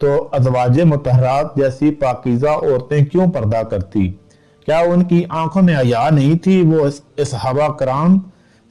تو ازواج مطہرات جیسی پاکیزہ عورتیں کیوں پردہ کرتی؟ کیا ان کی آنکھوں میں حیا نہیں تھی؟ وہ صحابہ کرام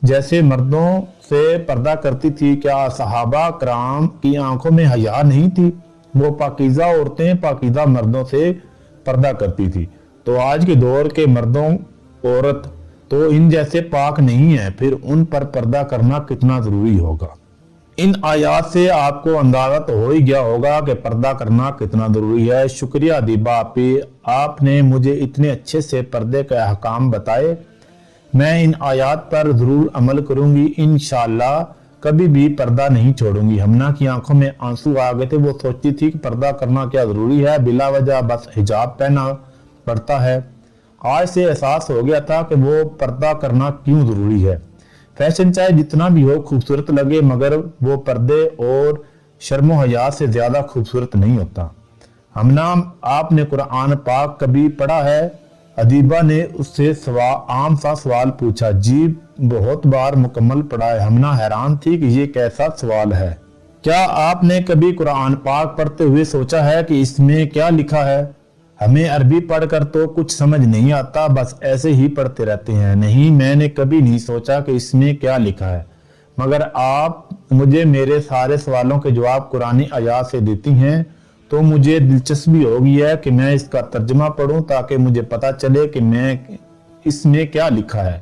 جیسے مردوں سے پردہ کرتی تھی؟ کیا صحابہ کرام کی آنکھوں میں حیا نہیں تھی؟ وہ پاکیزہ عورتیں پاکیزہ مردوں سے پردہ کرتی تھی، تو آج کے دور کے مردوں عورت تو ان جیسے پاک نہیں ہے، پھر ان پر پردہ کرنا کتنا ضروری ہوگا۔ ان آیات سے آپ کو اندازہ تو ہو ہی گیا ہوگا کہ پردہ کرنا کتنا ضروری ہے۔ شکریہ ادیبہ آپی، آپ نے مجھے اتنے اچھے سے پردے کے احکام بتائے۔ میں ان آیات پر ضرور عمل کروں گی، انشاءاللہ کبھی بھی پردہ نہیں چھوڑوں گی۔ ہمنا کی آنکھوں میں آنسو آ گئے تھے، وہ سوچتی تھی کہ پردہ کرنا کیا ضروری ہے، بلا وجہ بس حجاب پہنا پڑتا ہے۔ آج سے احساس ہو گیا تھا کہ وہ پردہ کرنا کیوں ضروری ہے۔ فیشن چاہے جتنا بھی ہو خوبصورت لگے، مگر وہ پردے اور شرم و حیا سے زیادہ خوبصورت نہیں ہوتا۔ ہمنا، آپ نے قرآن پاک کبھی پڑھا ہے؟ ادیبہ نے اس سے عام سا سوال پوچھا۔ جی بہت بار مکمل پڑھا ہے۔ ہمنا حیران تھی کہ یہ کیسا سوال ہے۔ کیا آپ نے کبھی قرآن پاک پڑھتے ہوئے سوچا ہے کہ اس میں کیا لکھا ہے؟ ہمیں عربی پڑھ کر تو کچھ سمجھ نہیں آتا، بس ایسے ہی پڑھتے رہتے ہیں۔ نہیں، میں نے کبھی نہیں سوچا کہ اس میں کیا لکھا ہے، مگر آپ مجھے میرے سارے سوالوں کے جواب قرآنی آیات سے دیتی ہیں تو مجھے دلچسپی ہوگی ہے کہ میں اس کا ترجمہ پڑھوں تاکہ مجھے پتا چلے کہ اس میں کیا لکھا ہے۔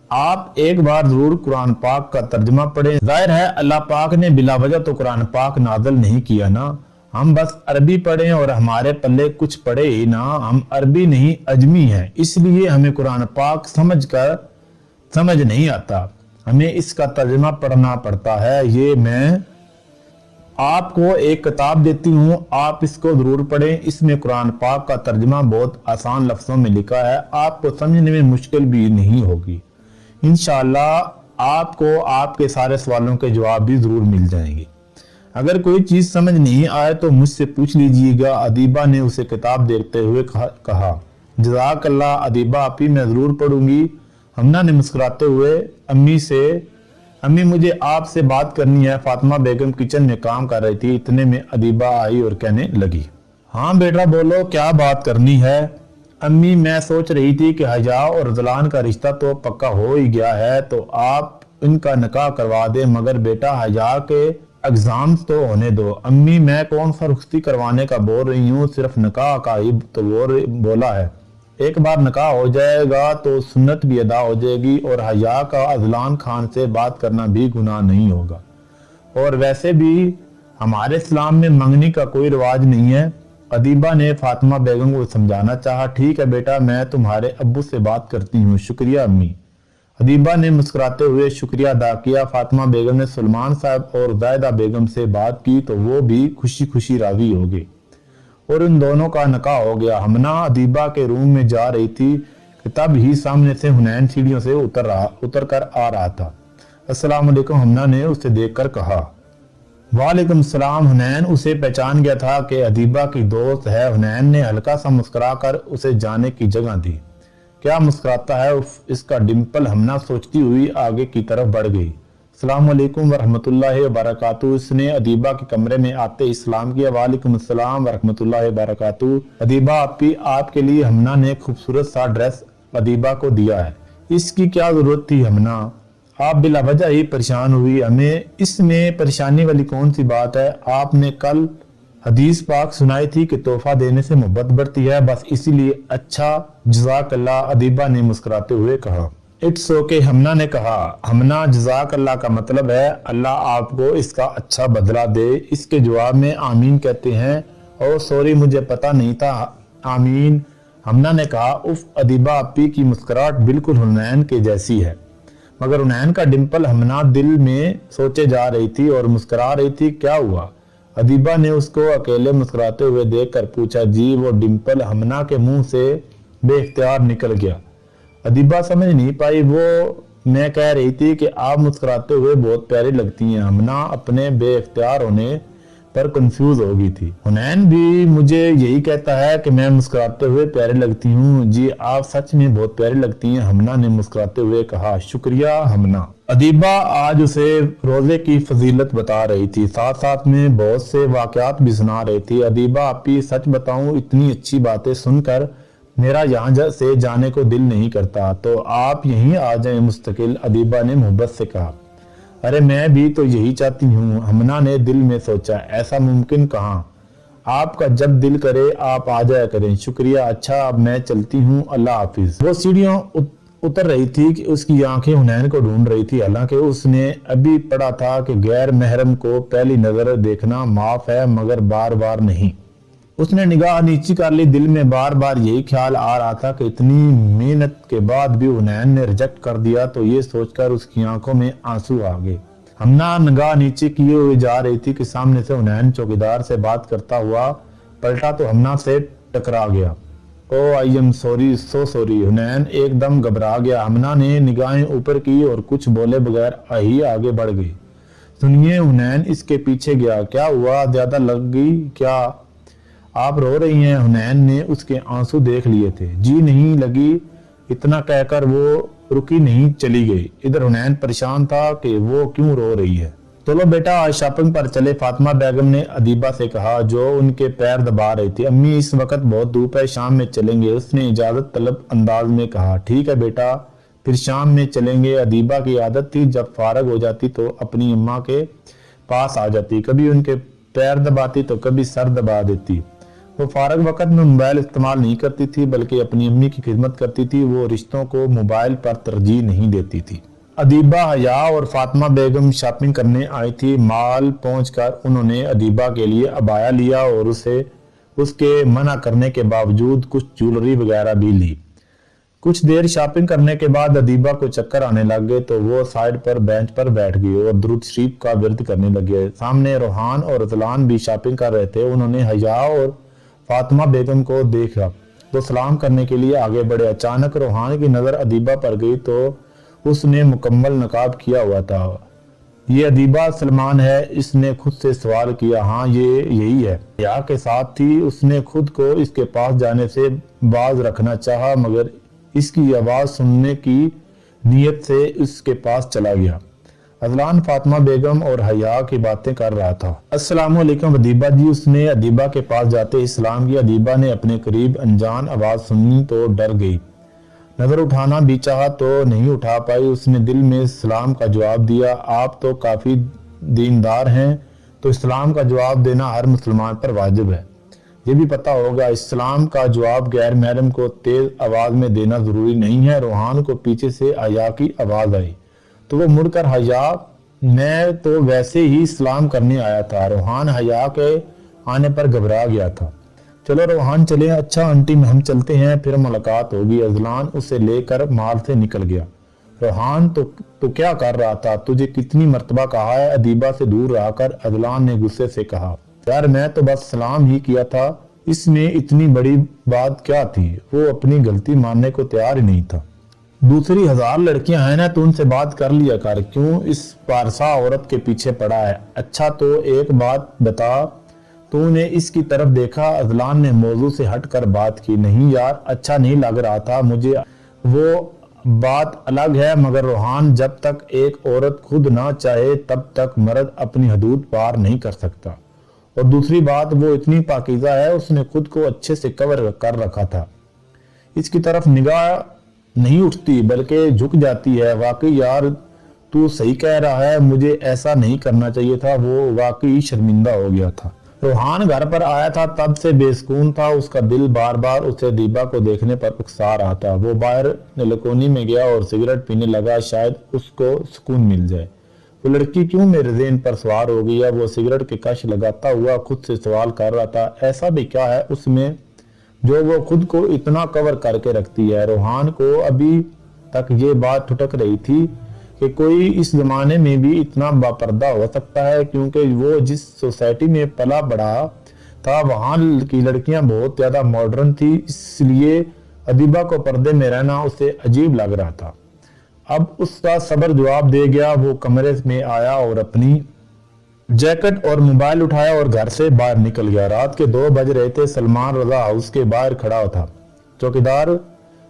آپ ایک بار ضرور قرآن پاک کا ترجمہ پڑھیں۔ ظاہر ہے اللہ پاک نے بلا وجہ تو قرآن پاک نازل نہیں کیا نا، ہم بس عربی پڑھیں اور ہمارے پلے کچھ پڑھے ہی نا، ہم عربی نہیں اجمی ہیں، اس لیے ہمیں قرآن پاک سمجھ نہیں آتا، ہمیں اس کا ترجمہ پڑھنا پڑتا ہے۔ یہ میں آپ کو ایک کتاب دیتی ہوں، آپ اس کو ضرور پڑھیں، اس میں قرآن پاک کا ترجمہ بہت آسان لفظوں میں لکھا ہے، آپ کو سمجھنے میں مشکل بھی نہیں ہوگی۔ انشاءاللہ آپ کو آپ کے سارے سوالوں کے جواب بھی ضرور مل جائیں گے۔ اگر کوئی چیز سمجھ نہیں آئے تو مجھ سے پوچھ لیجئے گا۔ ادیبہ نے اسے کتاب دیکھتے ہوئے کہا۔ جزاک اللہ ادیبہ آپی، میں ضرور پڑھوں گی۔ ہمنا نے مسکراتے ہوئے امی مجھے آپ سے بات کرنی ہے۔ فاطمہ بیگم کچن میں کام کر رہی تھی، اتنے میں ادیبہ آئی اور کہنے لگی، ہاں بیٹا بولو، کیا بات کرنی ہے؟ امی، میں سوچ رہی تھی کہ حیا اور رضلان کا رشتہ تو پکا ہو ہی گیا ہے تو آپ ان کا نکاح کروا دیں، مگر بیٹا حیا کے اگزامز تو ہونے دو۔ امی، میں کون سا رخصتی کروانے کا بول رہی ہوں، صرف نکاح کا ہی تو بولا ہے۔ ایک بار نکاح ہو جائے گا تو سنت بھی ادا ہو جائے گی، اور حیا کا اذلان خان سے بات کرنا بھی گناہ نہیں ہوگا، اور ویسے بھی ہمارے اسلام میں منگنی کا کوئی رواج نہیں ہے۔ ادیبہ نے فاطمہ بیگم کو سمجھانا چاہا۔ ٹھیک ہے بیٹا، میں تمہارے ابو سے بات کرتی ہوں، شکریہ امی۔ ادیبہ نے مسکراتے ہوئے شکریہ ادا کیا۔ فاطمہ بیگم نے سلمان صاحب اور زائدہ بیگم سے بات کی تو وہ بھی خوشی خوشی راضی ہو گئے اور ان دونوں کا نکاح ہو گیا۔ ہمنا ادیبہ کے روم میں جا رہی تھی کہ تب ہی سامنے سے حنین سیڑھیوں سے اتر کر آ رہا تھا۔ السلام علیکم، ہمنا نے اسے دیکھ کر کہا۔ وعلیکم السلام۔ حنین اسے پہچان گیا تھا کہ ادیبہ کی دوست ہے۔ حنین نے ہلکا سا مسکرا کر اسے جانے کی جگہ دی۔ کیا مسکراتا ہے، اس کا ڈمپل، ہمنا سوچتی ہوئی آگے کی طرف بڑھ گئی۔ السلام علیکم ورحمۃ اللہ وبرکاتہ۔ اس نے ادیبہ کے کمرے میں آتے ہی سلام کیا۔ وعلیکم السلام ورحمۃ اللہ وبرکاتہ۔ ادیبہ آپی، آپ کے لیے ہمنا نے خوبصورت سا ڈریس ادیبہ کو دیا ہے۔ اس کی کیا ضرورت تھی ہمنا؟ آپ بلا وجہ ہی پریشان ہوئی، ہمیں اس میں پریشانی والی کون سی بات ہے؟ آپ نے کل حدیث پاک سنائی تھی کہ تحفہ دینے سے محبت بڑھتی ہے، بس اسی لیے۔ اچھا، جزاک اللہ، ادیبہ نے مسکراتے ہوئے کہا۔ اٹس اوکے، ہمنا نے کہا۔ ہمنا، جزاک اللہ کا مطلب ہے اللہ آپ کو اس کا اچھا بدلہ دے، اس کے جواب میں آمین کہتے ہیں۔ اور سوری، مجھے پتا نہیں تھا، آمین۔ ہمنا نے کہا۔ اف، ادیبہ آپی کی مسکراہٹ بالکل حنین کے جیسی ہے، مگر حنین کا ڈمپل ہمنا دل میں سوچے جا رہی تھی اور مسکرا رہی تھی۔ کیا ہوا؟ ادیبہ نے اس کو اکیلے مسکراتے ہوئے دیکھ کر پوچھا۔ جی، وہ ڈمپل ہمنا کے منہ سے بے اختیار نکل گیا۔ ادیبہ سمجھ نہیں پائی۔ وہ میں کہہ رہی تھی کہ آپ مسکراتے ہوئے بہت پیاری لگتی ہیں۔ ہمنا اپنے بے اختیار ہونے پر کنفیوز ہو گئی تھی۔ حنین بھی مجھے یہی کہتا ہے کہ میں مسکراتے ہوئے پیاری لگتی ہوں۔ جی، آپ سچ میں بہت پیاری لگتی ہیں، ہمنا نے مسکراتے ہوئے کہا۔ شکریہ ہمنا۔ ادیبہ آج اسے روزے کی فضیلت بتا رہی تھی، ساتھ ساتھ میں بہت سے واقعات بھی سنا رہی تھی۔ ادیبہ آپی، سچ بتاؤں اتنی اچھی باتیں سن کر میرا یہاں سے جانے کو دل نہیں کرتا، تو آپ یہیں آ جائیں مستقل، ادیبہ نے محبت سے کہا۔ ارے میں بھی تو یہی چاہتی ہوں، ہمنا نے دل میں سوچا۔ ایسا ممکن کہاں، آپ کا جب دل کرے آپ آ جایا کریں۔ شکریہ، اچھا اب میں چلتی ہوں، اللہ حافظ۔ وہ سیڑھیوں اتر رہی تھی کہ اس کی آنکھیں حنین کو ڈھونڈ رہی تھی، حالانکہ اس نے ابھی پڑھا تھا کہ غیر محرم کو پہلی نظر دیکھنا معاف ہے مگر بار بار نہیں۔ اس نے نگاہ نیچی کر لی، دل میں بار بار یہی خیال آ رہا تھا کہ اتنی محنت کے بعد بھی حنین نے ریجیکٹ کر دیا، تو یہ سوچ کر اس کی آنکھوں میں آنسو آ گئے۔ ہمنا نگاہ نیچے کیے ہوئے جا رہی تھی کہ سامنے سے حنین چوکیدار سے بات کرتا ہوا پلٹا تو ہمنا سے ٹکرا گیا۔ Oh I am sorry, so sorry. Hunain ایک دم گھبرا گیا۔ ہمنا نے نگاہیں اوپر کی اور کچھ بولے بغیر ہی آگے بڑھ گئی۔ سنیے، حنین اس کے پیچھے گیا۔ کیا ہوا، زیادہ لگ گئی کیا؟ آپ رو رہی ہیں؟ حنین نے اس کے آنسو دیکھ لیے تھے۔ جی نہیں لگی، اتنا کہہ کر وہ رکی نہیں، چلی گئی۔ ادھر حنین پریشان تھا کہ وہ کیوں رو رہی ہے۔ چلو بیٹا آج شاپنگ پر چلے، فاطمہ بیگم نے ادیبہ سے کہا جو ان کے پیر دبا رہی تھی۔ امی اس وقت بہت دھوپ ہے، شام میں چلیں گے، اس نے اجازت طلب انداز میں کہا۔ ٹھیک ہے بیٹا، پھر شام میں چلیں گے۔ ادیبہ کی عادت تھی جب فارغ ہو جاتی تو اپنی اماں کے پاس آ جاتی، کبھی ان کے پیر دباتی تو کبھی سر دبا دیتی۔ وہ فارغ وقت میں موبائل استعمال نہیں کرتی تھی بلکہ اپنی امی کی خدمت کرتی تھی، وہ رشتوں کو موبائل پر ترجیح نہیں دیتی تھی۔ ادیبہ، حیا اور فاطمہ بیگم شاپنگ کرنے آئی تھی۔ مال پہنچ کر انہوں نے ادیبہ کے لیے عبایا لیا اور اس کے منع کرنے کے باوجود کچھ جولری وغیرہ بھی لی۔ کچھ دیر شاپنگ کرنے کے بعد ادیبہ کو چکر آنے لگ گئے تو وہ سائیڈ پر بینچ پر بیٹھ گئی اور درود شریف کا ورد کرنے لگے۔ سامنے روحان اور اذلان بھی شاپنگ کر رہے تھے۔ انہوں نے حیا اور فاطمہ بیگم کو دیکھا تو سلام کرنے کے لیے آگے بڑھے۔ اچانک روحان کی نظر ادیبہ پر گئی تو اس نے مکمل نقاب کیا ہوا تھا۔ یہ ادیبہ سلمان ہے؟ اس نے خود سے سوال کیا۔ ہاں یہ یہی ہے۔ حیا کے ساتھ تھی، اس نے خود کو اس کے پاس جانے سے باز رکھنا چاہا مگر اس کی آواز سننے کی نیت سے اس کے پاس چلا گیا۔ اذلان فاطمہ بیگم اور حیا کی باتیں کر رہا تھا۔ السلام علیکم ادیبہ جی، اس نے ادیبہ کے پاس جاتے ہی سلام کیا۔ ادیبہ نے اپنے قریب انجان آواز سنی تو ڈر گئی، نظر اٹھانا بھی چاہا تو نہیں اٹھا پائی۔ اس نے دل میں سلام کا جواب دیا۔ آپ تو کافی دیندار ہیں تو اسلام کا جواب دینا ہر مسلمان پر واجب ہے، یہ بھی پتہ ہوگا۔ اسلام کا جواب غیر محرم کو تیز آواز میں دینا ضروری نہیں ہے۔ روحان کو پیچھے سے حیا کی آواز آئی تو وہ مڑ کر، حیا میں تو ویسے ہی سلام کرنے آیا تھا۔ روحان حیا کے آنے پر گھبرا گیا تھا۔ چلو روحان چلیں۔ اچھا آنٹی ہم چلتے ہیں، پھر ملاقات ہوگی۔ اذلان اسے لے کر مال سے نکل گیا۔ روحان تو کیا کر رہا تھا؟ تجھے کتنی مرتبہ کہا ہے ادیبہ سے دور رہا کر، اذلان نے غصے سے کہا۔ یار میں تو بس سلام ہی کیا تھا، اس میں اتنی بڑی بات کیا تھی؟ وہ اپنی غلطی ماننے کو تیار ہی نہیں تھا۔ دوسری 1000 لڑکیاں ہیں نا، تو ان سے بات کر لیا کر، کیوں اس پارسا عورت کے پیچھے پڑا ہے؟ اچھا تو ایک بات بتا، تو نے اس کی طرف دیکھا؟ اذلان نے موضوع سے ہٹ کر بات کی۔ نہیں یار، اچھا نہیں لگ رہا تھا مجھے، وہ بات الگ ہے مگر روحان جب تک ایک عورت خود نہ چاہے تب تک مرد اپنی حدود پار نہیں کر سکتا، اور دوسری بات وہ اتنی پاکیزہ ہے، اس نے خود کو اچھے سے کور کر رکھا تھا، اس کی طرف نگاہ نہیں اٹھتی بلکہ جھک جاتی ہے۔ واقعی یار تو صحیح کہہ رہا ہے، مجھے ایسا نہیں کرنا چاہیے تھا۔ وہ واقعی شرمندہ ہو گیا تھا۔ روحان گھر پر آیا تھا تب سے بے سکون تھا، اس کا دل بار بار اسے ادیبہ کو دیکھنے پر اکسا رہا تھا۔ وہ باہر لکونی میں گیا اور سگریٹ پینے لگا، شاید اس کو سکون مل جائے۔ وہ لڑکی کیوں میرے ذہن پر سوار ہو گئی ہے؟ وہ سگریٹ کے کش لگاتا ہوا خود سے سوال کر رہا تھا۔ ایسا بھی کیا ہے اس میں جو وہ خود کو اتنا کور کر کے رکھتی ہے؟ روحان کو ابھی تک یہ بات ٹھٹک رہی تھی کہ کوئی اس زمانے میں بھی اتنا باپردہ ہو سکتا ہے، کیونکہ وہ جس سوسائٹی میں پلا بڑھا تھا وہاں کی لڑکیاں بہت زیادہ ماڈرن تھی، اس لیے ادیبہ کو پردے میں رہنا اسے عجیب لگ رہا تھا۔ اب اس کا صبر جواب دے گیا۔ وہ کمرے میں آیا اور اپنی جیکٹ اور موبائل اٹھایا اور گھر سے باہر نکل گیا۔ رات کے 2 بج رہے تھے۔ سلمان رضا ہاؤس کے باہر کھڑا تھا۔ چوکیدار